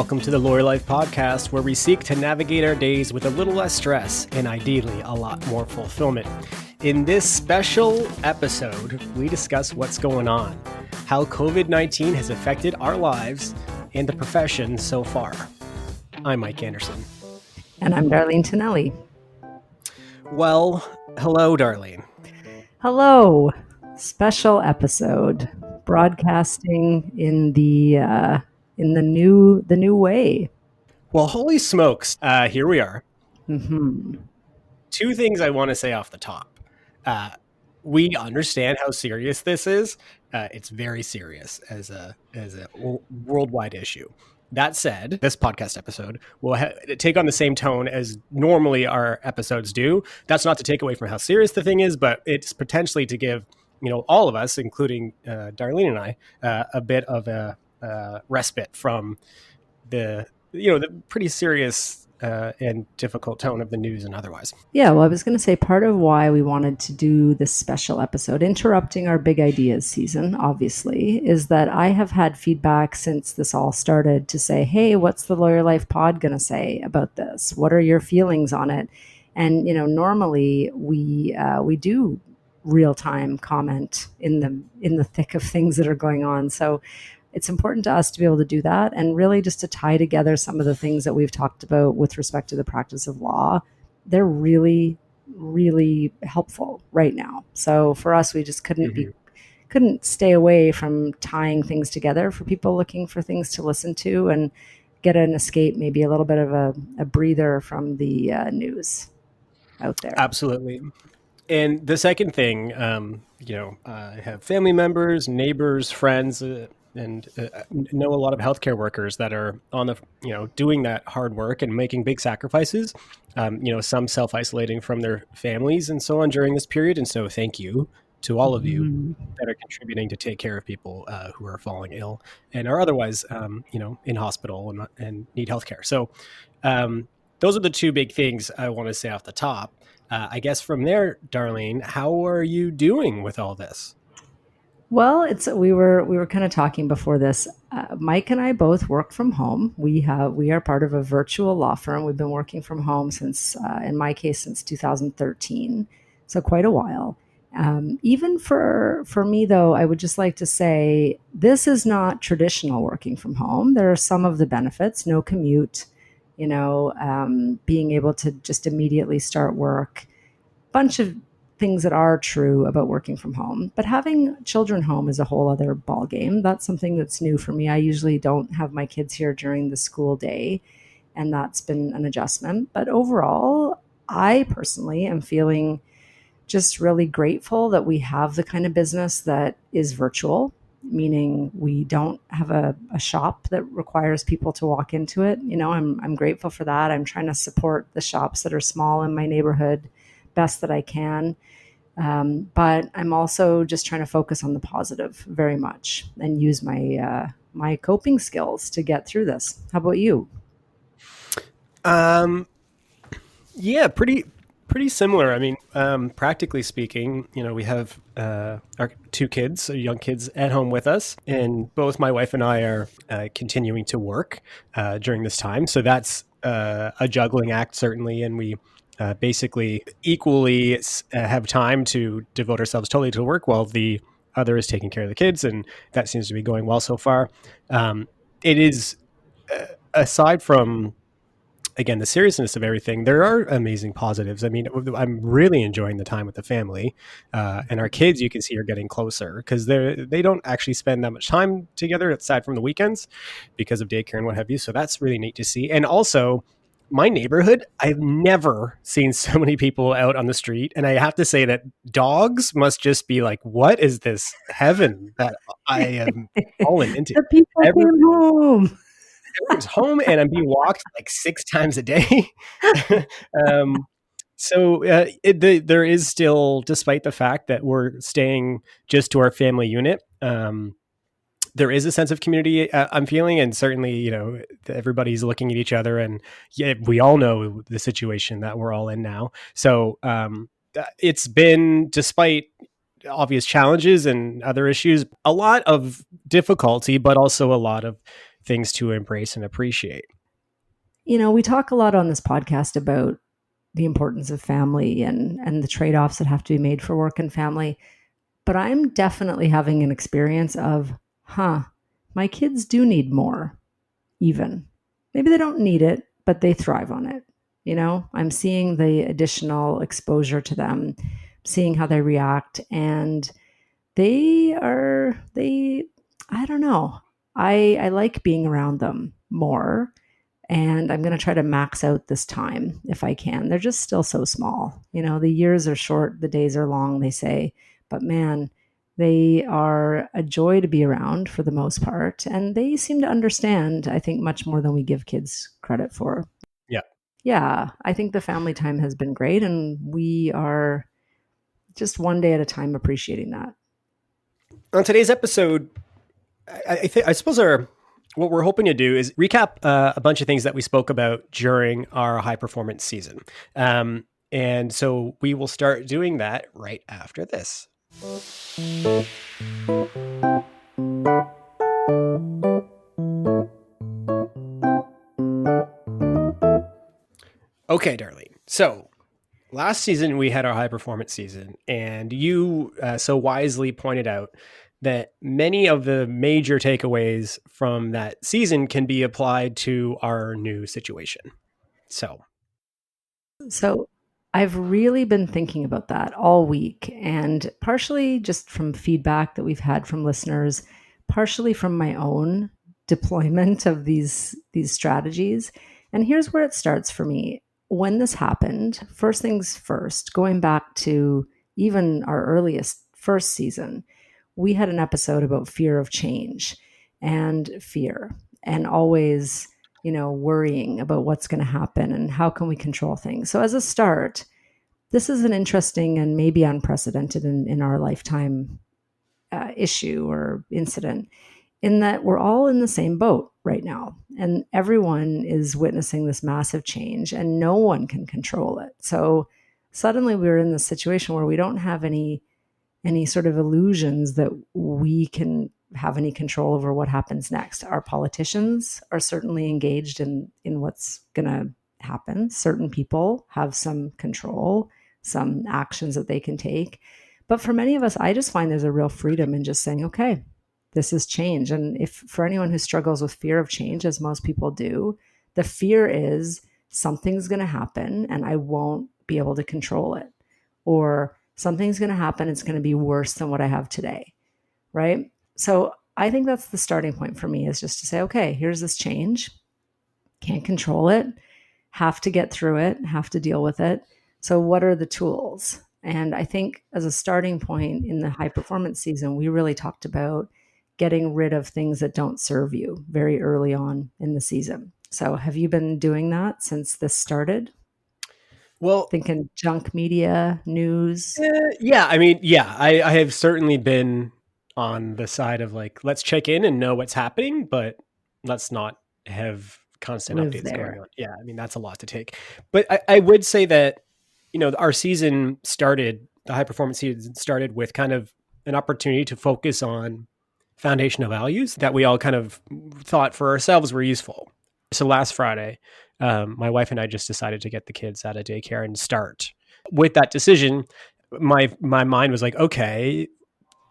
Welcome to the Lawyer Life Podcast, where we seek to navigate our days with a little less stress and ideally a lot more fulfillment. In this special episode, we discuss what's going on, how COVID-19 has affected our lives and the profession so far. I'm Mike Anderson. And I'm Darlene Tonelli. Well, hello, Darlene. Hello. Special episode, broadcasting in the new way. Well, holy smokes, here we are. Mm-hmm. Two things I want to say off the top. We understand how serious this is. It's very serious as a worldwide issue. That said, this podcast episode will take on the same tone as normally our episodes do. That's not to take away from how serious the thing is, but it's potentially to give all of us, including Darlene and I, a bit of a respite from the pretty serious and difficult tone of the news and otherwise. Yeah, well, I was going to say part of why we wanted to do this special episode, interrupting our Big Ideas season, obviously, is that I have had feedback since this all started to say, hey, what's the Lawyer Life Pod going to say about this? What are your feelings on it? And, normally we do real-time comment in the thick of things that are going on. So it's important to us to be able to do that and really just to tie together some of the things that we've talked about with respect to the practice of law. They're really, really helpful right now. So for us, we just couldn't stay away from tying things together for people looking for things to listen to and get an escape, maybe a little bit of a breather from the news out there. Absolutely. And the second thing, I have family members, neighbors, friends, and know a lot of healthcare workers that are on the, doing that hard work and making big sacrifices, some self-isolating from their families and so on during this period. And so thank you to all of you that are contributing to take care of people who are falling ill and are otherwise, in hospital and need healthcare. So those are the two big things I want to say off the top. I guess from there, Darlene, how are you doing with all this? Well, we were kind of talking before this. Mike and I both work from home. We are part of a virtual law firm. We've been working from home since, in my case, since 2013, so quite a while. Even for me, though, I would just like to say this is not traditional working from home. There are some of the benefits: no commute, being able to just immediately start work, bunch of things that are true about working from home. But having children home is a whole other ballgame. That's something that's new for me. I usually don't have my kids here during the school day, and that's been an adjustment. But overall, I personally am feeling just really grateful that we have the kind of business that is virtual, meaning we don't have a shop that requires people to walk into it. I'm grateful for that. I'm trying to support the shops that are small in my neighborhood best that I can. But I'm also just trying to focus on the positive very much and use my my coping skills to get through this. How about you? Yeah, pretty similar. I mean, practically speaking, we have our two kids, young kids at home with us, and both my wife and I are continuing to work during this time. So that's a juggling act, certainly, and we basically equally have time to devote ourselves totally to work while the other is taking care of the kids, and that seems to be going well so far. It is, aside from, again, the seriousness of everything, there are amazing positives. I mean, I'm really enjoying the time with the family, and our kids, you can see, are getting closer because they don't actually spend that much time together aside from the weekends because of daycare and what have you. So that's really neat to see. And also, my neighborhood, I've never seen so many people out on the street. And I have to say that dogs must just be like, what is this heaven that I am falling into? The people came home. Everyone's home and I'm being walked like 6 times a day. So there is still, despite the fact that we're staying just to our family unit, there is a sense of community I'm feeling, and certainly, everybody's looking at each other, and we all know the situation that we're all in now. So it's been, despite obvious challenges and other issues, a lot of difficulty, but also a lot of things to embrace and appreciate. We talk a lot on this podcast about the importance of family and the trade-offs that have to be made for work and family. But I'm definitely having an experience of, my kids do need more, even. Maybe they don't need it, but they thrive on it. I'm seeing the additional exposure to them, seeing how they react, and I don't know. I like being around them more, and I'm going to try to max out this time if I can. They're just still so small. The years are short, the days are long, they say, but man, they are a joy to be around for the most part, and they seem to understand, I think, much more than we give kids credit for. Yeah. Yeah, I think the family time has been great, and we are just one day at a time appreciating that. On today's episode, I suppose what we're hoping to do is recap a bunch of things that we spoke about during our high performance season. And so we will start doing that right after this. Okay, Darlene. So last season we had our high performance season, and you so wisely pointed out that many of the major takeaways from that season can be applied to our new situation. So I've really been thinking about that all week, and partially just from feedback that we've had from listeners, partially from my own deployment of these strategies. And here's where it starts for me. When this happened, first things first, going back to even our earliest first season, we had an episode about fear of change and fear, and always worrying about what's going to happen and how can we control things. So as a start, this is an interesting and maybe unprecedented in our lifetime issue or incident, in that we're all in the same boat right now, and everyone is witnessing this massive change and no one can control it. So suddenly we're in this situation where we don't have any sort of illusions that we can have any control over what happens next. Our politicians are certainly engaged in what's going to happen. Certain people have some control, some actions that they can take. But for many of us, I just find there's a real freedom in just saying, okay, this is change. And if for anyone who struggles with fear of change, as most people do, the fear is something's going to happen and I won't be able to control it. Or something's going to happen, it's going to be worse than what I have today, right? So I think that's the starting point for me, is just to say, okay, here's this change. Can't control it. Have to get through it. Have to deal with it. So what are the tools? And I think as a starting point in the high performance season, we really talked about getting rid of things that don't serve you very early on in the season. So have you been doing that since this started? Well, Thinking junk media, news. I have certainly been on the side of like, let's check in and know what's happening, but let's not have constant Live updates there. going on. Yeah, I mean, that's a lot to take. But I would say that, our season started, the high performance season started with kind of an opportunity to focus on foundational values that we all kind of thought for ourselves were useful. So last Friday, my wife and I just decided to get the kids out of daycare and start. With that decision, my mind was like, okay,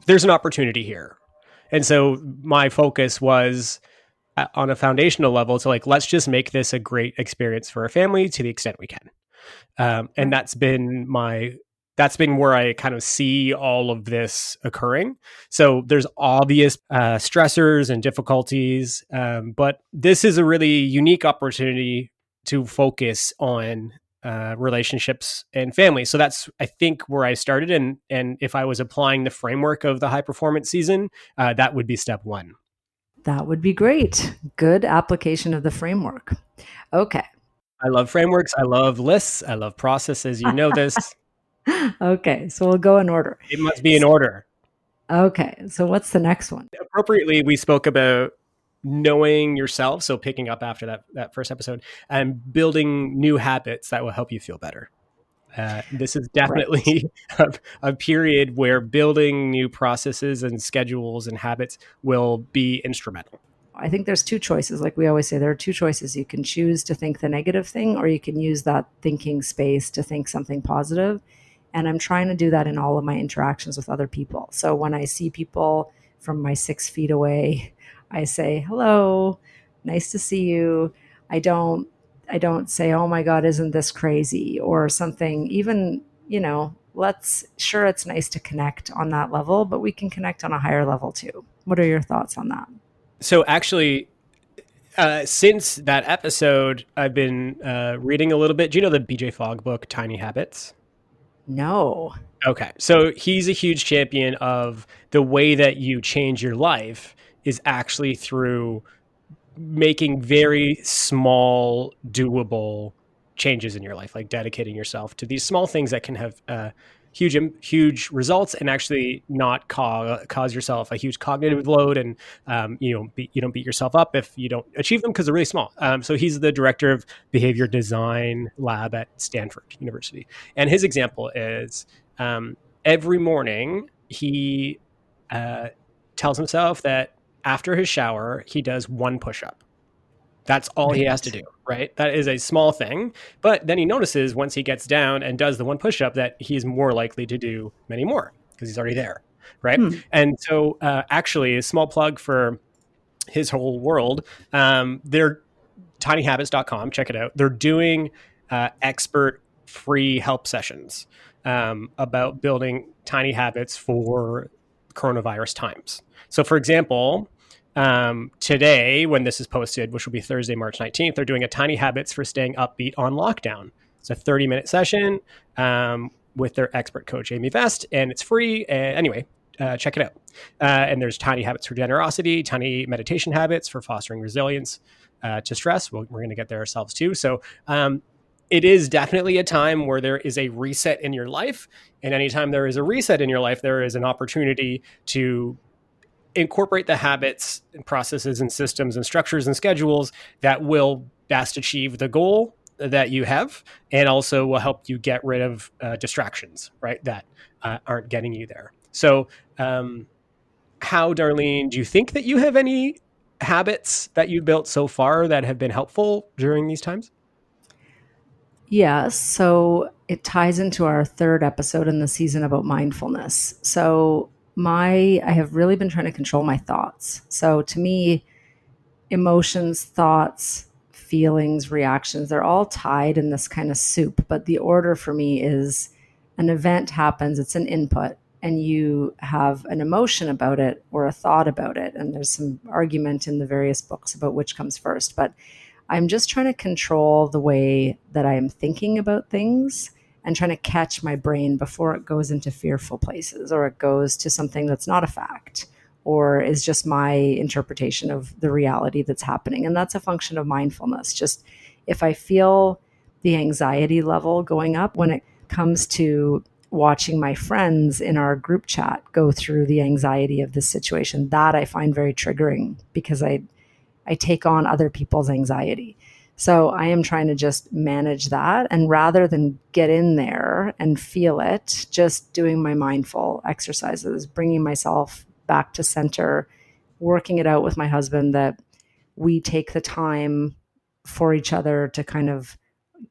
there's an opportunity here. And so my focus was on a foundational level to like, let's just make this a great experience for our family to the extent we can. And that's been where I kind of see all of this occurring. So there's obvious stressors and difficulties, but this is a really unique opportunity to focus on relationships and family. So that's, I think, where I started. And if I was applying the framework of the high performance season, that would be step one. That would be great. Good application of the framework. Okay. I love frameworks. I love lists. I love processes. You know this. Okay. So we'll go in order. It must be in order. Okay. So what's the next one? Appropriately, we spoke about knowing yourself. So picking up after that first episode and building new habits that will help you feel better. This is definitely a period where building new processes and schedules and habits will be instrumental. I think there's two choices. Like we always say, there are two choices. You can choose to think the negative thing, or you can use that thinking space to think something positive. And I'm trying to do that in all of my interactions with other people. So when I see people from my 6 feet away, I say, hello, nice to see you. I don't I don't say, oh my God, isn't this crazy? Or something, even, sure, it's nice to connect on that level, but we can connect on a higher level too. What are your thoughts on that? So actually, since that episode, I've been reading a little bit. Do you know the BJ Fogg book, Tiny Habits? No. Okay. So he's a huge champion of the way that you change your life is actually through making very small, doable changes in your life, like dedicating yourself to these small things that can have huge results and actually not cause yourself a huge cognitive load, and you don't beat yourself up if you don't achieve them because they're really small. So he's the director of behavior design lab at Stanford University, and his example is every morning he uh, tells himself that after his shower, he does one push up. That's all he has to Right. do, right? That is a small thing. But then he notices once he gets down and does the one push up that he's more likely to do many more because he's already there, right? Hmm. And so, actually, a small plug for his whole world. They're tinyhabits.com. Check it out. They're doing expert free help sessions about building tiny habits for coronavirus times. So, for example, today, when this is posted, which will be Thursday, March 19th, they're doing a tiny habits for staying upbeat on lockdown. It's a 30-minute session with their expert coach, Amy Vest, and it's free. Anyway, check it out. And there's tiny habits for generosity, tiny meditation habits for fostering resilience to stress. We're going to get there ourselves too. So it is definitely a time where there is a reset in your life. And anytime there is a reset in your life, there is an opportunity to incorporate the habits and processes and systems and structures and schedules that will best achieve the goal that you have, and also will help you get rid of distractions, right? That aren't getting you there. So, how, Darlene, do you think that you have any habits that you've built so far that have been helpful during these times? Yeah, so it ties into our third episode in the season about mindfulness. So I have really been trying to control my thoughts. So to me, emotions, thoughts, feelings, reactions, they're all tied in this kind of soup. But the order for me is an event happens, it's an input, and you have an emotion about it or a thought about it. And there's some argument in the various books about which comes first. But I'm just trying to control the way that I am thinking about things and trying to catch my brain before it goes into fearful places or it goes to something that's not a fact or is just my interpretation of the reality that's happening. And that's a function of mindfulness. Just if I feel the anxiety level going up when it comes to watching my friends in our group chat go through the anxiety of this situation, that I find very triggering because I take on other people's anxiety. So I am trying to just manage that. And rather than get in there and feel it, just doing my mindful exercises, bringing myself back to center, working it out with my husband that we take the time for each other to kind of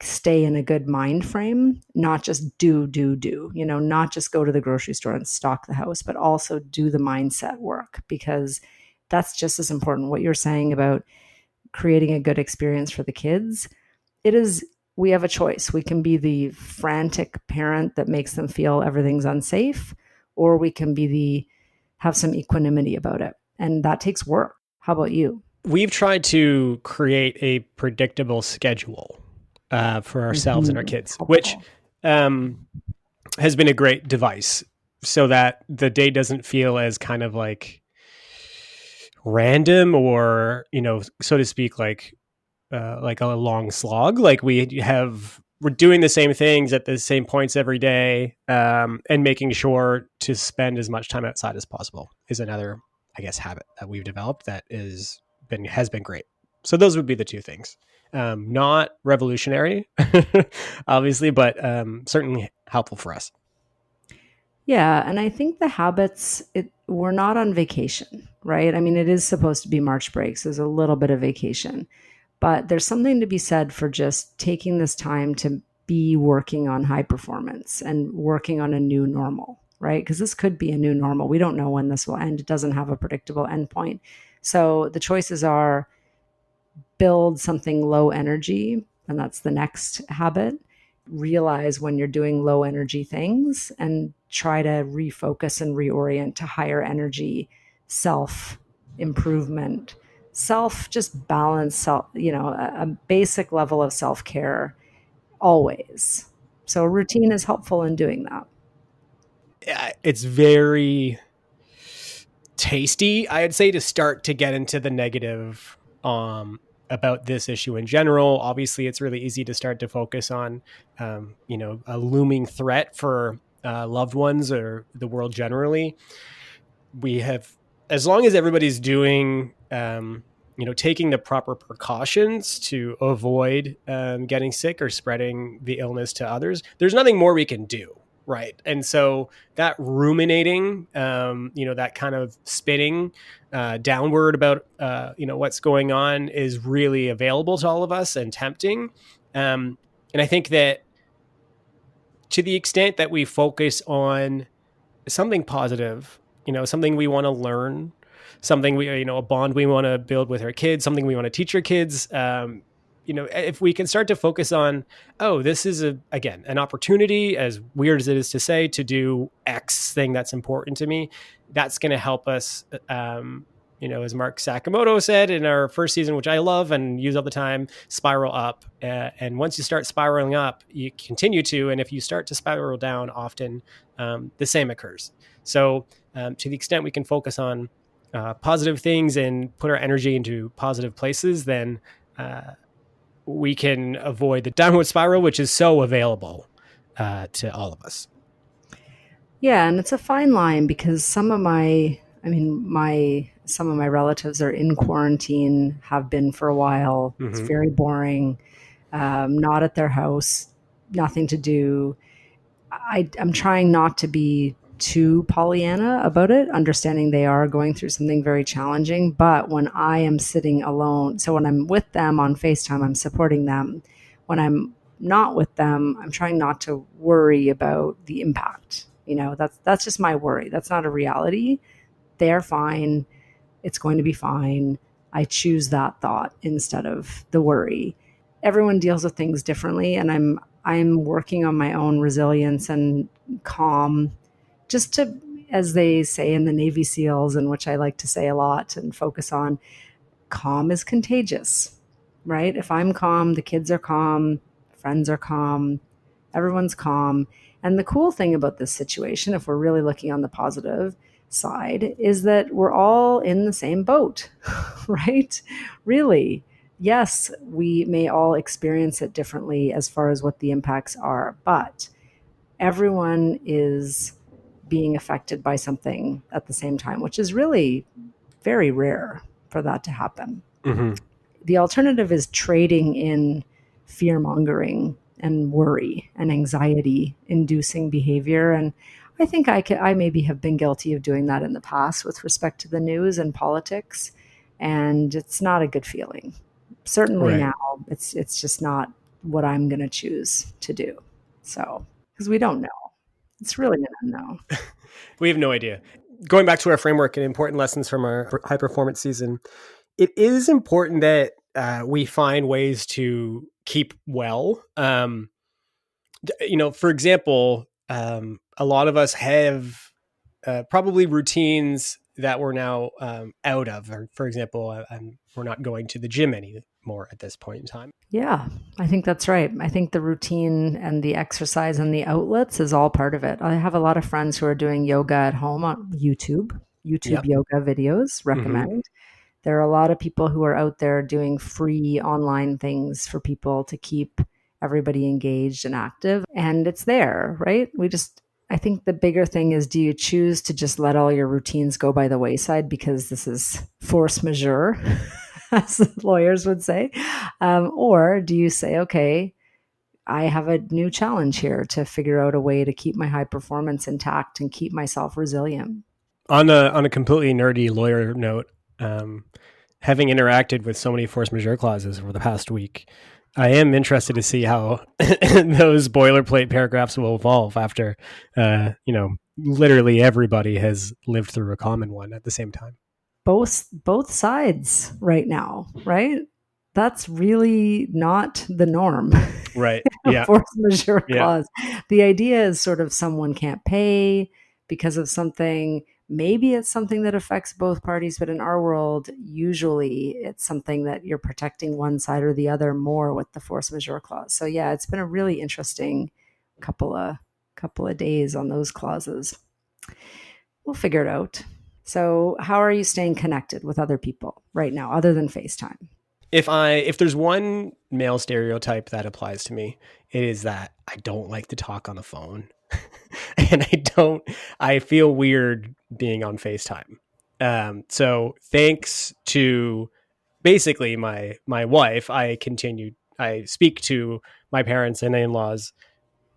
stay in a good mind frame, not just do, not just go to the grocery store and stock the house, but also do the mindset work because that's just as important. What you're saying about creating a good experience for the kids, it is, we have a choice. We can be the frantic parent that makes them feel everything's unsafe, or we can be have some equanimity about it. And that takes work. How about you? We've tried to create a predictable schedule for ourselves and our kids, which Helpful. um, has been a great device so that the day doesn't feel as kind of like random or, so to speak, like a long slog. Like we're doing the same things at the same points every day, and making sure to spend as much time outside as possible is another, I guess, habit that we've developed that has been great. So those would be the two things. Not revolutionary, obviously, but certainly helpful for us. Yeah, and I think the habits, we're not on vacation. right? I mean, it is supposed to be March breaks. There's a little bit of vacation, but there's something to be said for just taking this time to be working on high performance and working on a new normal, right? Because this could be a new normal. We don't know when this will end. It doesn't have a predictable endpoint. So the choices are build something low energy, and that's the next habit. Realize when you're doing low energy things and try to refocus and reorient to higher energy self improvement, self just balance, self, a basic level of self care always. So routine is helpful in doing that. It's very tasty, I'd say, to start to get into the negative about this issue in general. Obviously, it's really easy to start to focus on, a looming threat for loved ones or the world generally. We have, as long as everybody's doing, taking the proper precautions to avoid getting sick or spreading the illness to others, there's nothing more we can do. Right. And so that ruminating, that kind of spinning downward about, what's going on is really available to all of us and tempting. And I think that to the extent that we focus on something positive, something we want to learn, something a bond we want to build with our kids, something we want to teach our kids. If we can start to focus on, oh, this is again, an opportunity, as weird as it is to say, to do X thing that's important to me, that's going to help us, as Mark Sakamoto said in our first season, which I love and use all the time, spiral up. And once you start spiraling up, you continue to, and if you start to spiral down, often the same occurs. So to the extent we can focus on positive things and put our energy into positive places, then we can avoid the downward spiral, which is so available to all of us. Yeah, and it's a fine line because some of my relatives are in quarantine, have been for a while. It's very boring. Not at their house, nothing to do. I'm trying not to be too Pollyanna about it, understanding they are going through something very challenging. But when I am sitting alone, so when I'm with them on FaceTime, I'm supporting them. When I'm not with them, I'm trying not to worry about the impact. That's just my worry. That's not a reality. They're fine. It's going to be fine. I choose that thought instead of the worry. Everyone deals with things differently, and I'm working on my own resilience and calm, just to, as they say in the Navy SEALs, and which I like to say a lot and focus on, calm is contagious, right? If I'm calm, the kids are calm, friends are calm, everyone's calm. And the cool thing about this situation, if we're really looking on the positive side, is that we're all in the same boat, right? Really. Yes, we may all experience it differently as far as what the impacts are, but everyone is being affected by something at the same time, which is really very rare for that to happen. Mm-hmm. The alternative is trading in fear mongering and worry and anxiety inducing behavior. And I think I maybe have been guilty of doing that in the past with respect to the news and politics. And it's not a good feeling. Certainly Right. now, it's just not what I'm going to choose to do. So, because we don't know. It's really an unknown. We have no idea. Going back to our framework and important lessons from our high performance season, it is important that we find ways to keep well. For example, a lot of us have probably routines that we're now out of. Or, for example, we're not going to the gym anymore at this point in time. Yeah, I think that's right. I think the routine and the exercise and the outlets is all part of it. I have a lot of friends who are doing yoga at home on YouTube Yep. yoga videos, Mm-hmm. recommend. There are a lot of people who are out there doing free online things for people to keep everybody engaged and active. And it's there, right? I think the bigger thing is, do you choose to just let all your routines go by the wayside because this is force majeure, as lawyers would say? Or do you say, okay, I have a new challenge here to figure out a way to keep my high performance intact and keep myself resilient? On a completely nerdy lawyer note, having interacted with so many force majeure clauses over the past week, I am interested to see how those boilerplate paragraphs will evolve after, literally everybody has lived through a common one at the same time. Both sides right now, right? That's really not the norm. Right. A Yeah. force majeure Yeah. clause. The idea is sort of someone can't pay because of something. Maybe it's something that affects both parties, but in our world, usually it's something that you're protecting one side or the other more with the force majeure clause. So yeah, it's been a really interesting couple of couple of days on those clauses. We'll figure it out. So, how are you staying connected with other people right now, other than FaceTime? If there's one male stereotype that applies to me, it is that I don't like to talk on the phone. And I feel weird being on FaceTime. So thanks to basically my wife, I speak to my parents and in-laws,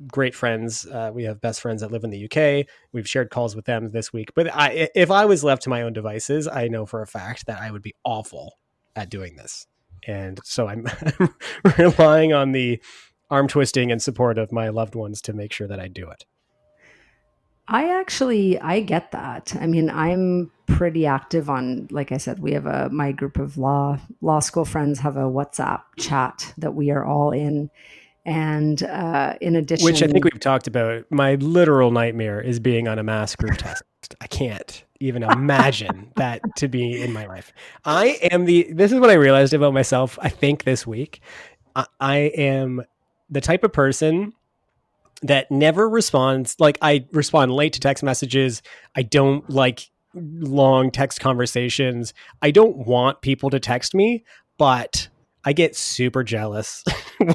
great friends. We have best friends that live in the UK. We've shared calls with them this week. But if I was left to my own devices, I know for a fact that I would be awful at doing this. And so I'm relying on the arm twisting and support of my loved ones to make sure that I do it. I get that. I mean, I'm pretty active on, like I said, we have my group of law school friends have a WhatsApp chat that we are all in. And in Which I think addition, we've talked about. My literal nightmare is being on a mass group text. I can't even imagine that to be in my life. This is what I realized about myself, I think this week. I am the type of person that never responds. Like, I respond late to text messages. I don't like long text conversations. I don't want people to text me, but I get super jealous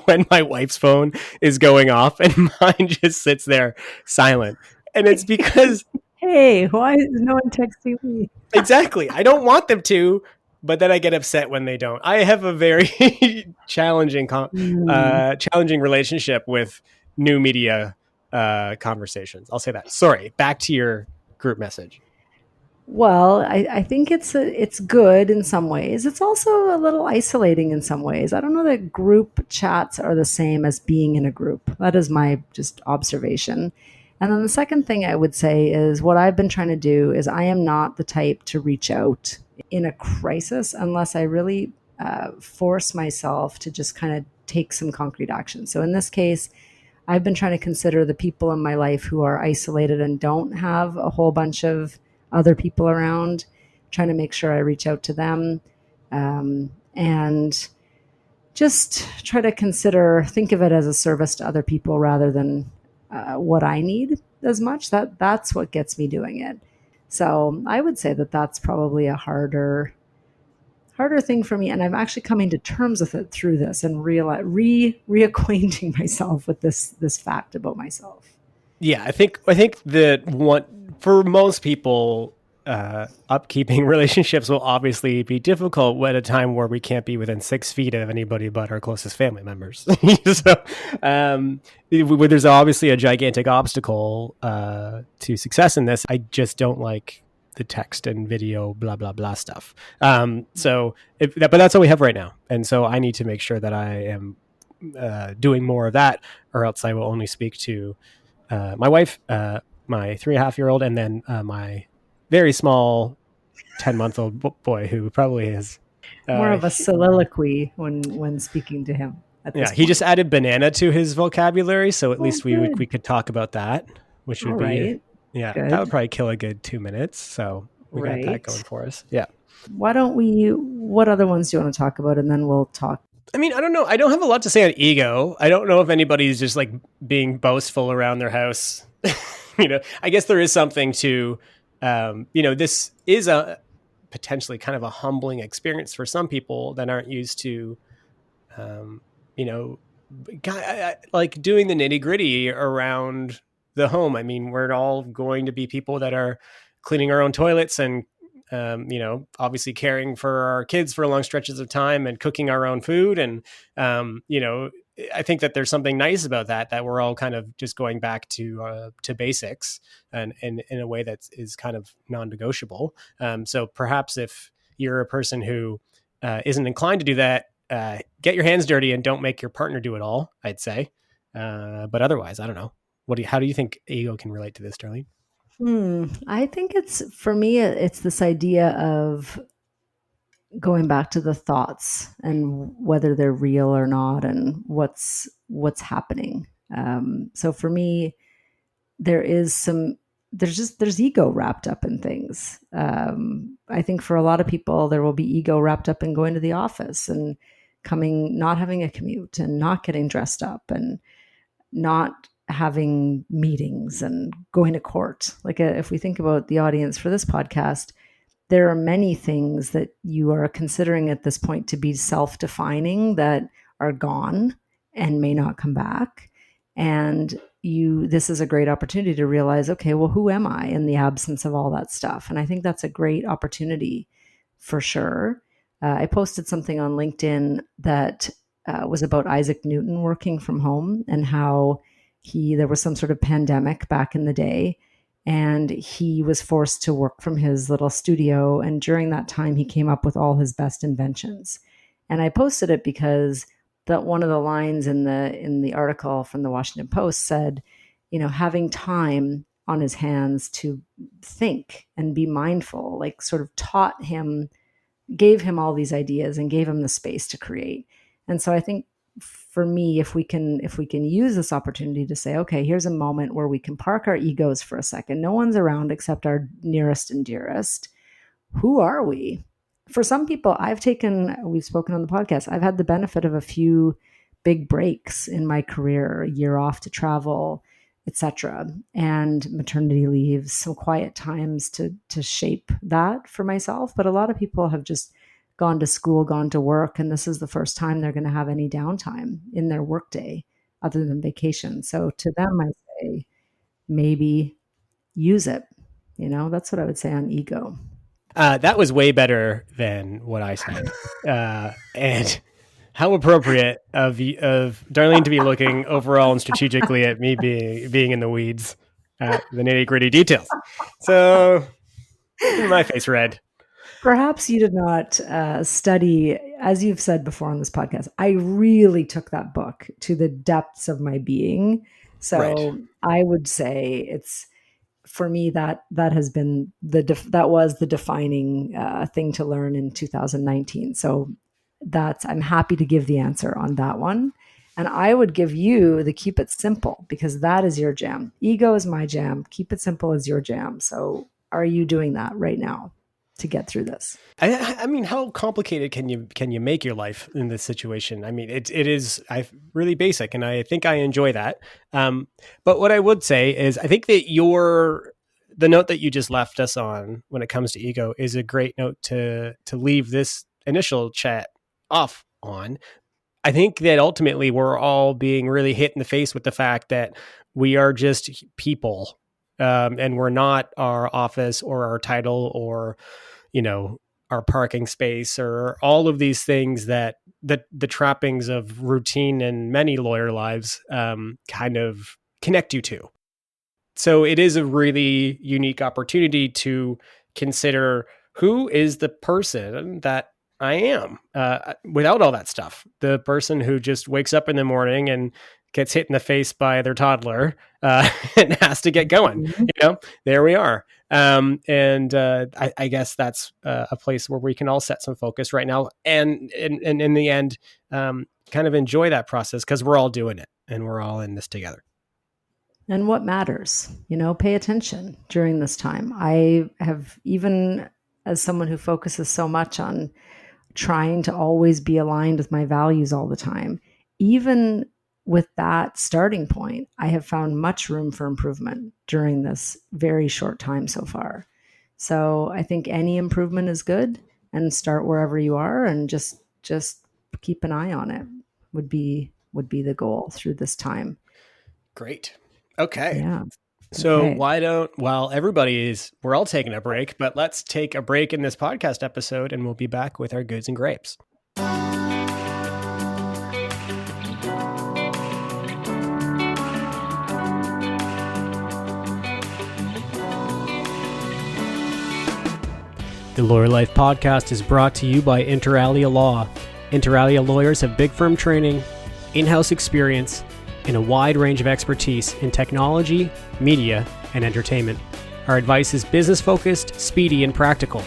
when my wife's phone is going off and mine just sits there silent. And it's because hey, why is no one texting me? exactly, I don't want them to, but then I get upset when they don't. I have a very Hmm. challenging relationship with new media conversations. I'll say that. Sorry, back to your group message. Well, I think it's good in some ways. It's also a little isolating in some ways. I don't know that group chats are the same as being in a group. That is my just observation. And then the second thing I would say is what I've been trying to do is I am not the type to reach out in a crisis unless I really force myself to just kind of take some concrete action. So in this case, I've been trying to consider the people in my life who are isolated and don't have a whole bunch of other people around, trying to make sure I reach out to them, and just try to think of it as a service to other people rather than what I need as much. That's what gets me doing it. So I would say that that's probably a harder thing for me, and I'm actually coming to terms with it through this and reacquainting myself with this fact about myself. Yeah, I think that what for most people, upkeeping relationships will obviously be difficult at a time where we can't be within 6 feet of anybody but our closest family members. So, there's obviously a gigantic obstacle to success in this. I just don't like the text and video, blah blah blah stuff. But that's all we have right now, and so I need to make sure that I am doing more of that, or else I will only speak to my wife, my 3.5-year-old, and then my very small 10-month-old boy who probably is. More Uh, of a soliloquy when speaking to him at yeah, this he just point. added banana to his vocabulary, so at Oh, least we good. could talk about that, which All would be right. yeah, that would Good. probably kill a good 2 minutes. So we got that Right. going for us. Yeah. Why don't what other ones do you want to talk about? And then we'll talk. I mean, I don't know. I don't have a lot to say on ego. I don't know if anybody's just like being boastful around their house. I guess there is something to, this is a potentially kind of a humbling experience for some people that aren't used to, um, you know, like doing the nitty gritty around the home. I mean, we're all going to be people that are cleaning our own toilets and, obviously caring for our kids for long stretches of time and cooking our own food and, I think that there's something nice about that we're all kind of just going back to basics, and in a way that is kind of non-negotiable. So perhaps if you're a person who isn't inclined to do that, get your hands dirty and don't make your partner do it all, I'd say. But otherwise, I don't know. How do you think ego can relate to this, Darlene? I think for me, it's this idea of going back to the thoughts and whether they're real or not, and what's happening. So for me, there is there's ego wrapped up in things. I think for a lot of people, there will be ego wrapped up in going to the office and not having a commute and not getting dressed up and not having meetings and going to court. Like if we think about the audience for this podcast, there are many things that you are considering at this point to be self-defining that are gone and may not come back. And this is a great opportunity to realize, okay, well, who am I in the absence of all that stuff? And I think that's a great opportunity for sure. I posted something on LinkedIn that was about Isaac Newton working from home, and how there was some sort of pandemic back in the day, and he was forced to work from his little studio. And during that time, he came up with all his best inventions. And I posted it because one of the lines in the article from the Washington Post said, having time on his hands to think and be mindful, like sort of gave him all these ideas and gave him the space to create. And so I think for me, if we can use this opportunity to say, okay, here's a moment where we can park our egos for a second. No one's around except our nearest and dearest. Who are we? For some people, we've spoken on the podcast, I've had the benefit of a few big breaks in my career, a year off to travel, etc., and maternity leaves, some quiet times to shape that for myself. But a lot of people have just gone to school, gone to work, and this is the first time they're going to have any downtime in their workday other than vacation. So to them, I say, maybe use it. That's what I would say on ego. That was way better than what I said. And how appropriate of Darlene to be looking overall and strategically at me being in the weeds, the nitty gritty details. So my face red. Perhaps you did not study, as you've said before on this podcast. I really took that book to the depths of my being. So right. I would say it's, for me, that has been that was the defining thing to learn in 2019. So I'm happy to give the answer on that one. And I would give you the keep it simple, because that is your jam. Ego is my jam. Keep it simple is your jam. So are you doing that right now to get through this? I mean, how complicated can you make your life in this situation? I mean, it is really basic, and I think I enjoy that. But what I would say is, I think that the note that you just left us on when it comes to ego is a great note to leave this initial chat off on. I think that ultimately we're all being really hit in the face with the fact that we are just people, and we're not our office or our title or our parking space or all of these things that the trappings of routine and many lawyer lives kind of connect you to. So it is a really unique opportunity to consider, who is the person that I am without all that stuff. The person who just wakes up in the morning and gets hit in the face by their toddler and has to get going. Mm-hmm. There we are. I guess that's a place where we can all set some focus right now, and in the end, kind of enjoy that process, because we're all doing it and we're all in this together. And what matters, pay attention during this time. I have, even as someone who focuses so much on trying to always be aligned with my values all the time, even with that starting point, I have found much room for improvement during this very short time so far. So I think any improvement is good, and start wherever you are, and just keep an eye on it would be the goal through this time. Great. Okay. Yeah. So okay. We're all taking a break, but let's take a break in this podcast episode, and we'll be back with our goods and grapes. The Lawyer Life podcast is brought to you by Inter Alia Law. Inter Alia lawyers have big firm training, in-house experience, and a wide range of expertise in technology, media, and entertainment. Our advice is business-focused, speedy, and practical.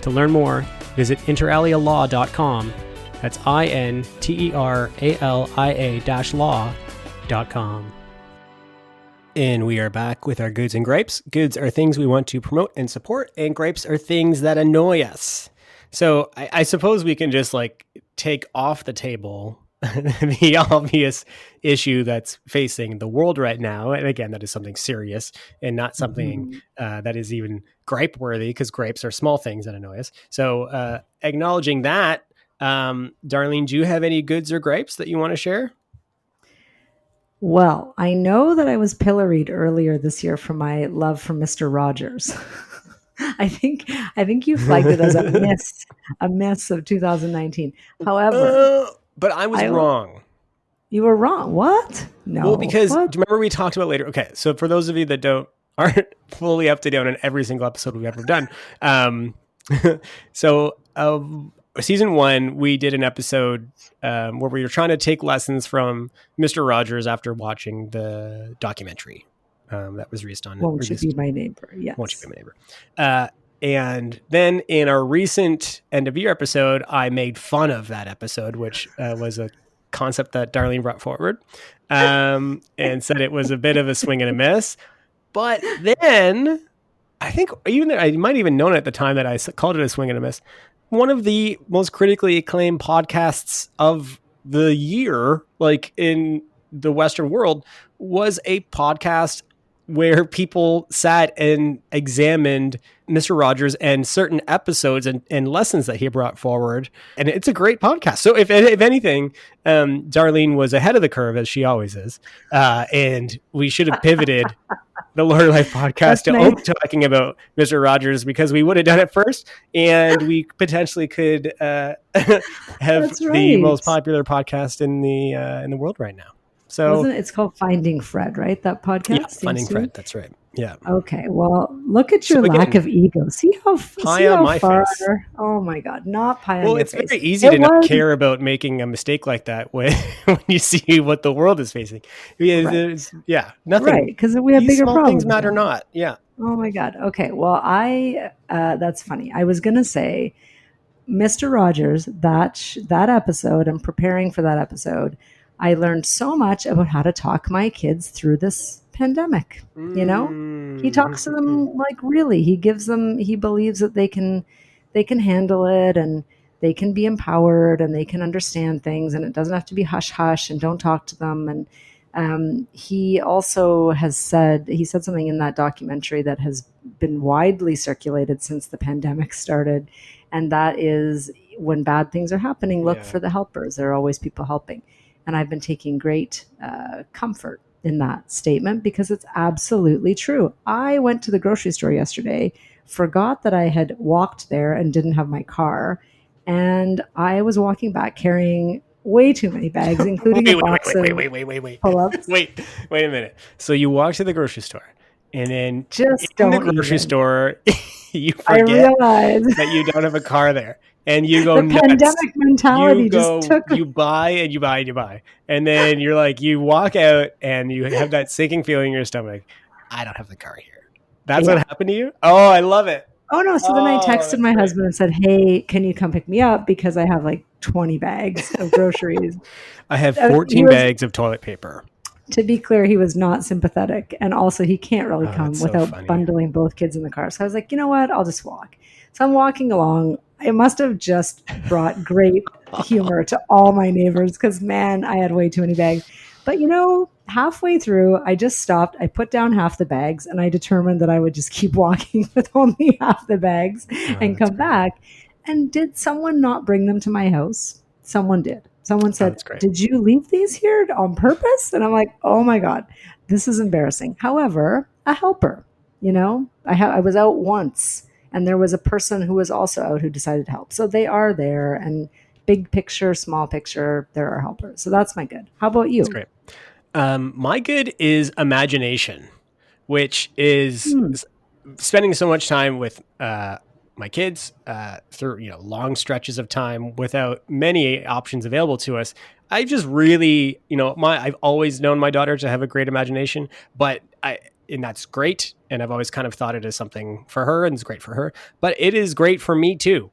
To learn more, visit interalialaw.com. That's interalialaw.com. And we are back with our goods and gripes. Goods are things we want to promote and support, and gripes are things that annoy us. So I suppose we can just take off the table the obvious issue that's facing the world right now. And again, that is something serious and not something that is even gripe worthy, because gripes are small things that annoy us. So acknowledging that, Darlene, do you have any goods or gripes that you want to share? Well, I know that I was pilloried earlier this year for my love for Mr. Rogers. I think you flagged it as a miss of 2019. However, but I was wrong. You were wrong. What? No. Well, because do you remember we talked about later? Okay, so for those of you that aren't fully up to date on every single episode we've ever done, season 1, we did an episode where we were trying to take lessons from Mr. Rogers after watching the documentary that was released on. Won't You Be My Neighbor? Yes. Won't You Be My Neighbor? And then in our recent end of year episode, I made fun of that episode, which was a concept that Darlene brought forward, and said it was a bit of a swing and a miss. But then I think I might even known at the time that I called it a swing and a miss. One of the most critically acclaimed podcasts of the year, in the Western world, was a podcast where people sat and examined Mr. Rogers and certain episodes and lessons that he brought forward. And it's a great podcast. So if anything, Darlene was ahead of the curve, as she always is. And we should have pivoted the Lawyer Life podcast to only talking about Mr. Rogers, because we would have done it first, and we potentially could have the most popular podcast in the world right now. So it's called Finding Fred, right? That podcast? Yeah, Finding Fred. That's right. Yeah. Okay. Well, look at your lack of ego. See how far. Face. Oh my God. Not pie on your face. Well, it's very easy to not care about making a mistake like that when you see what the world is facing. Right. Nothing. Right. Because we have bigger problems. Things matter not. Yeah. Oh my God. Okay. Well, that's funny. I was going to say, Mr. Rogers, that episode, and preparing for that episode, I learned so much about how to talk my kids through this pandemic. He talks to them really. He believes that they can handle it, and they can be empowered, and they can understand things, and it doesn't have to be hush hush and don't talk to them. And he also said something in that documentary that has been widely circulated since the pandemic started, and that is, when bad things are happening, look for the helpers. There are always people helping. And I've been taking great comfort in that statement, because it's absolutely true. I went to the grocery store yesterday, forgot that I had walked there and didn't have my car. And I was walking back carrying way too many bags, including a box of pull-ups. Wait a minute. So you walk to the grocery store, and then in the grocery store, you forget that you don't have a car there. And you go nuts. Pandemic mentality you buy and you buy and you buy. And then you walk out and you have that sinking feeling in your stomach. I don't have the car here. That's what happened to you? Oh, I love it. Oh, no. So then I texted my husband and said, hey, can you come pick me up? Because I have 20 bags of groceries. I have 14 bags of toilet paper. To be clear, he was not sympathetic. And also, he can't really come without bundling both kids in the car. So I was like, you know what? I'll just walk. So I'm walking along. It must have just brought great humor to all my neighbors, because, man, I had way too many bags. But, halfway through, I just stopped. I put down half the bags, and I determined that I would just keep walking with only half the bags and come back. And did someone not bring them to my house? Someone did. Someone said, did you leave these here on purpose? And I'm like, oh, my God, this is embarrassing. However, a helper, I was out once. And there was a person who was also out who decided to help. So they are there, and big picture, small picture, there are helpers. So that's my good. How about you? That's great. My good is imagination, which is spending so much time with my kids through, long stretches of time without many options available to us. I just really, I've always known my daughter to have a great imagination, and that's great. And I've always kind of thought it as something for her, and it's great for her, but it is great for me too.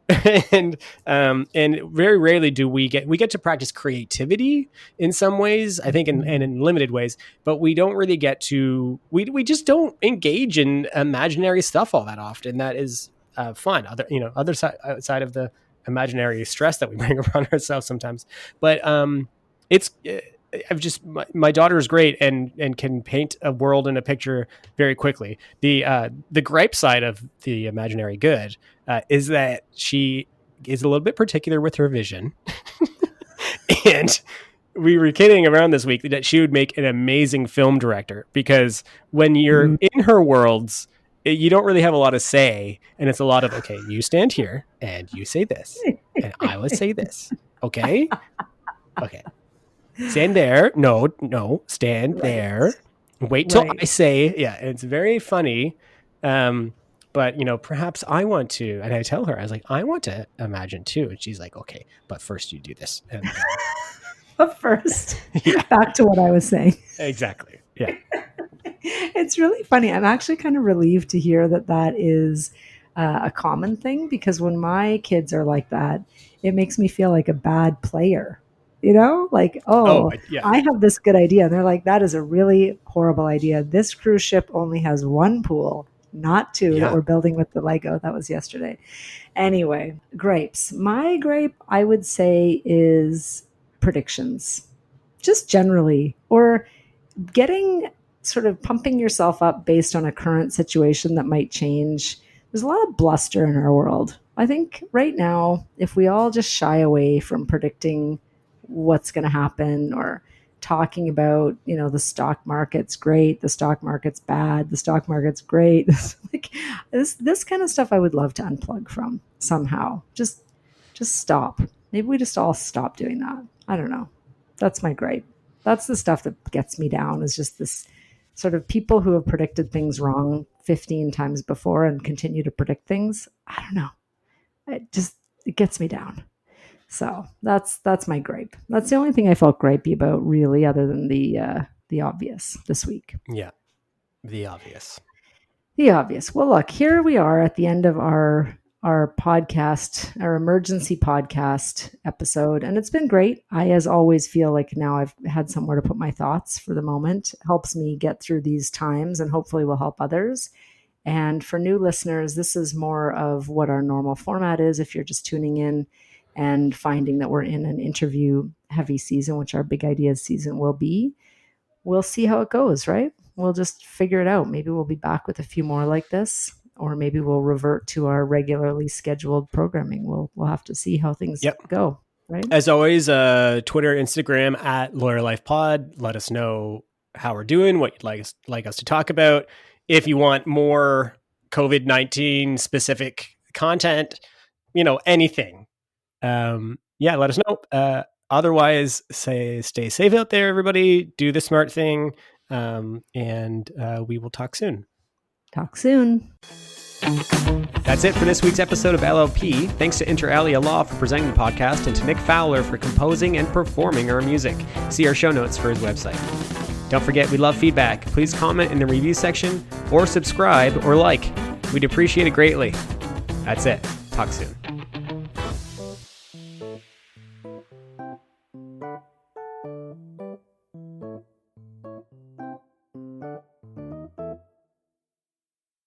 And very rarely do we get to practice creativity in some ways, I think, and in limited ways, but we don't really get to, we just don't engage in imaginary stuff all that often. That is fun. Other side, outside of the imaginary stress that we bring upon ourselves sometimes. But it's I've just my daughter is great and can paint a world and a picture very quickly. The gripe side of the imaginary good is that she is a little bit particular with her vision. And we were kidding around this week that she would make an amazing film director, because when you're in her worlds, you don't really have a lot of say, and it's a lot of, okay, you stand here and you say this and I will say this. Okay. Stand there. No, stand there. Wait till I say, yeah. It's very funny. But perhaps I want to, and I tell her, I was like, I want to imagine too. And she's like, okay, but first you do this. And, but first, back to what I was saying. Exactly. Yeah. It's really funny. I'm actually kind of relieved to hear that is a common thing, because when my kids are like that, it makes me feel like a bad player. Like, I have this good idea. And they're like, that is a really horrible idea. This cruise ship only has one pool, not two, that we're building with the Lego. That was yesterday. Anyway, grapes. My grape, I would say, is predictions, just generally, or getting sort of pumping yourself up based on a current situation that might change. There's a lot of bluster in our world. I think right now, if we all just shy away from predicting what's going to happen, or talking about, the stock market's great, the stock market's bad, the stock market's great. Like this kind of stuff I would love to unplug from somehow. Just stop. Maybe we just all stop doing that. I don't know. That's my gripe. That's the stuff that gets me down, is just this sort of people who have predicted things wrong 15 times before and continue to predict things. I don't know. It gets me down. So that's my gripe. That's the only thing I felt gripey about, really, other than the obvious this week. Yeah, the obvious. The obvious. Well, look, here we are at the end of our podcast, our emergency podcast episode, and it's been great. I, as always, feel like now I've had somewhere to put my thoughts for the moment. It helps me get through these times, and hopefully will help others. And for new listeners, this is more of what our normal format is. If you're just tuning in and finding that we're in an interview heavy season, which our Big Ideas season will be, we'll see how it goes, right? We'll just figure it out. Maybe we'll be back with a few more like this, or maybe we'll revert to our regularly scheduled programming. We'll have to see how things go, right? As always, Twitter, Instagram at Lawyer Life Pod. Let us know how we're doing, what you'd like us to talk about. If you want more COVID-19 specific content, anything. Let us know. Otherwise, stay safe out there, everybody. Do the smart thing. And we will talk soon. Talk soon. That's it for this week's episode of LLP. Thanks to Inter Alia Law for presenting the podcast, and to Nick Fowler for composing and performing our music. See our show notes for his website. Don't forget, we love feedback. Please comment in the review section, or subscribe, or like. We'd appreciate it greatly. That's it. Talk soon.